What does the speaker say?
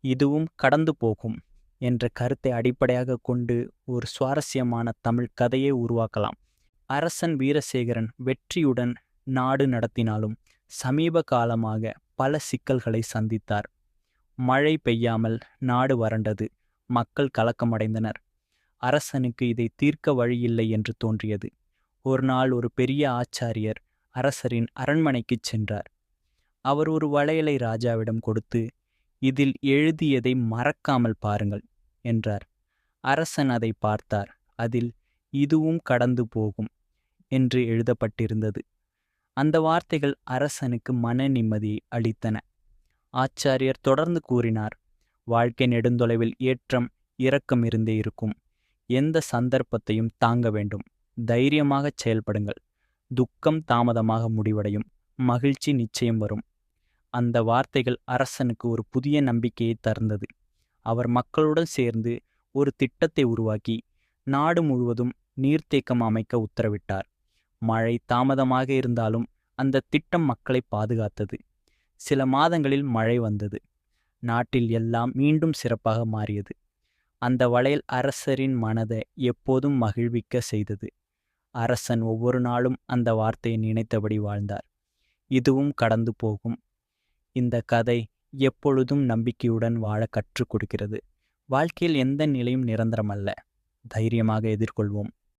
இதுவும் கடந்து போகும் என்ற கருத்தை அடிப்படையாக கொண்டு ஒரு சுவாரஸ்யமான தமிழ் கதையை உருவாக்கலாம். அரசன் வீரசேகரன் வெற்றியுடன் நாடு நடத்தினாலும் சமீப காலமாக பல சிக்கல்களை சந்தித்தார். மழை பெய்யாமல் நாடு வறண்டது. மக்கள் கலக்கமடைந்தனர். அரசனுக்கு இதை தீர்க்க வழியில்லை என்று தோன்றியது. ஒரு நாள் ஒரு பெரிய ஆச்சாரியர் அரசரின் அரண்மனைக்குச் சென்றார். அவர் ஒரு வளையலை ராஜாவிடம் கொடுத்து, இதில் எழுதியதை மறக்காமல் பாருங்கள் என்றார். அரசன் அதை பார்த்தார். அதில் இதுவும் கடந்து போகும் என்று எழுதப்பட்டிருந்தது. அந்த வார்த்தைகள் அரசனுக்கு மன நிம்மதியை அளித்தன. ஆச்சாரியர் தொடர்ந்து கூறினார், வாழ்க்கை நெடுந்தொலைவில் ஏற்றம் இரக்கம் இருந்தே இருக்கும். எந்த சந்தர்ப்பத்தையும் தாங்க வேண்டும். தைரியமாகச் செயல்படுங்கள். துக்கம் தாமதமாக முடிவடையும், மகிழ்ச்சி நிச்சயம் வரும். அந்த வார்த்தைகள் அரசனுக்கு ஒரு புதிய நம்பிக்கையை தந்தது. அவர் மக்களுடன் சேர்ந்து ஒரு திட்டத்தை உருவாக்கி நாடு முழுவதும் நீர்த்தேக்கம் அமைக்க உத்தரவிட்டார். மழை தாமதமாக இருந்தாலும் அந்த திட்டம் மக்களை பாதுகாத்தது. சில மாதங்களில் மழை வந்தது. நாட்டில் எல்லாம் மீண்டும் சிறப்பாக மாறியது. அந்த வளையல் அரசரின் மனதை எப்போதும் மகிழ்விக்க செய்தது. அரசன் ஒவ்வொரு நாளும் அந்த வார்த்தையை நினைத்தபடி வாழ்ந்தார். இதுவும் கடந்து போகும். இந்த கதை எப்பொழுதும் நம்பிக்கையுடன் வாழ கற்றுக் கொடுக்கிறது. வாழ்க்கையில் எந்த நிலையும் நிரந்தரமல்ல. தைரியமாக எதிர்கொள்வோம்.